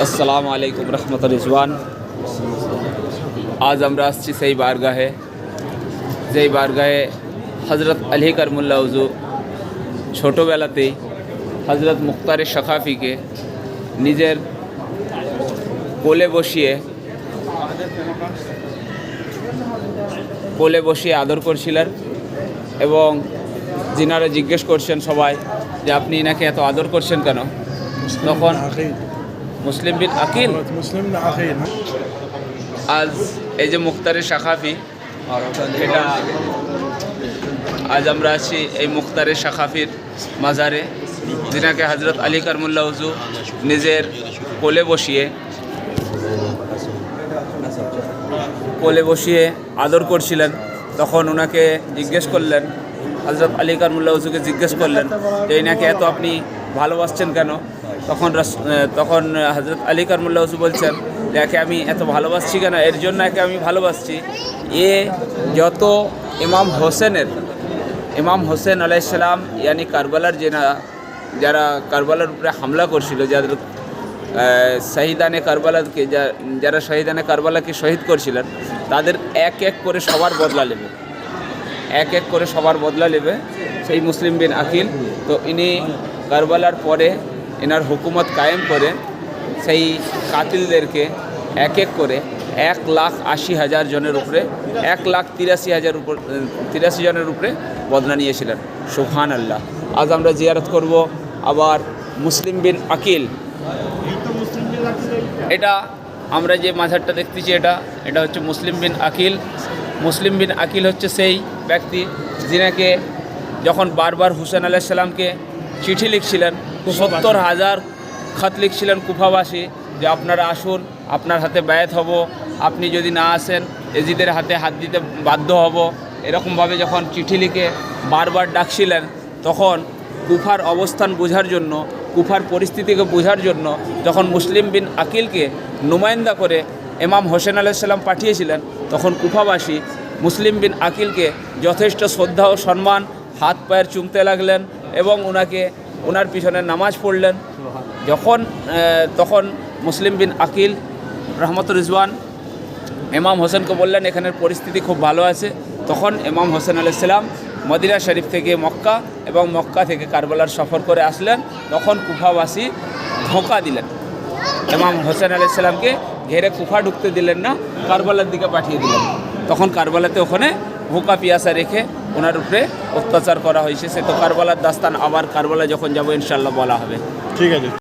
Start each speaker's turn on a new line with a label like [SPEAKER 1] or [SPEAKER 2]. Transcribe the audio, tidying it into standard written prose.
[SPEAKER 1] আসসালামু আলাইকুম রহমতুল্লাহ রিজওয়ান। আজ আমরা আসছি সেই বারগাহে, যেই বারগাহে হজরত আলী করমুল্লাহ হুজুর ছোটোবেলাতেই হজরত মুখতারে সখাফিকে নিজের কোলে বসিয়ে আদর করছিলেন এবং যিনারা জিজ্ঞেস করছেন সবাই যে আপনি এনাকে এত আদর করছেন কেন, তখন মুসলিম বিন আকিল আজ এই যে মুখতারে সখাফি, এটা আজ আমরা আছি এই মুখতারে সখাফির মাজারে, যিনাকে হজরত আলী করমুল্লাহ হুজুর নিজের কোলে বসিয়ে আদর করছিলেন। তখন ওনাকে জিজ্ঞেস করলেন, হজরত আলী করমুল্লাহ হুজুরকে জিজ্ঞেস করলেন যে এনাকে এত আপনি ভালোবাসছেন কেন। তখন হজরত আলী করমুল্লাহ হুজুর বলছেন যে একে আমি এত ভালোবাসছি কেন, এর জন্য একে আমি ভালোবাসছি, এ যত ইমাম হোসেন আলাইহিস সালাম ইয়ানি কারবালার যারা কারবালার উপরে হামলা করছিল, যাদের শহীদানে কারবালাকে যারা শহীদানে কারবালাকে শহীদ করছিলেন, তাদের এক এক করে সবার বদলা নেবে সেই মুসলিম বিন আকিল। তো ইনি কারবালার পরে এনার হুকুমত কায়েম করে সেই কাতিলদেরকে এক এক করে 1,80,000 জনের উপরে 1,83,000 জনের উপরে বদলা নিয়েছিলেন। সুবহানাল্লাহ। আজ আমরা জিয়ারত করব আবার মুসলিম বিন আকিল। এটা আমরা যে মাজারটা দেখতেছি এটা হচ্ছে মুসলিম বিন আকিল। মুসলিম বিন আকিল হচ্ছে সেই ব্যক্তি যিনাকে যখন বারবার হুসেন আলাইহিস সালামকে চিঠি লিখছিলেন, 70,000 খত লিখছিলেন কুফাবাসী যে আপনারা আসুন, আপনার হাতে বায়াত হব, আপনি যদি না আসেন এজিদের হাতে হাত দিতে বাধ্য হব, এরকমভাবে যখন চিঠি লিখে বারবার ডাকছিলেন, তখন কুফার অবস্থান বোঝার জন্য, কুফার পরিস্থিতিকে বোঝার জন্য যখন মুসলিম বিন আকিলকে নুমাইন্দা করে ইমাম হোসেন আলাইহিস সালাম পাঠিয়েছিলেন, তখন কুফাবাসী মুসলিম বিন আকিলকে যথেষ্ট শ্রদ্ধা ও সম্মান, হাত পায়ের চুমতে লাগলেন এবং ওনার পিছনে নামাজ পড়লেন। তখন মুসলিম বিন আকিল রহমতুল্লাহ রিজওয়ান ইমাম হোসেনকে বললেন এখানের পরিস্থিতি খুব ভালো আছে। তখন ইমাম হোসেন আলাইহিস সালাম মদিনা শরীফ থেকে মক্কা এবং মক্কা থেকে কারবালার সফর করে আসলেন। তখন কুফাবাসী ধোঁকা দিলেন, ইমাম হোসেন আলাইহিস সালামকে ঘেরে কুফা ঢুকতে দিলেন না, কারবালার দিকে পাঠিয়ে দিলেন। তখন কারবালাতে ওখানে ভুকা পিয়াসা রেখে ওনার উপরে অত্যাচার করা হয়েছে। সে তো কারবালার দাস্তান, আবার কারবালা যখন যাবো ইনশাআল্লাহ বলা হবে।
[SPEAKER 2] ঠিক আছে।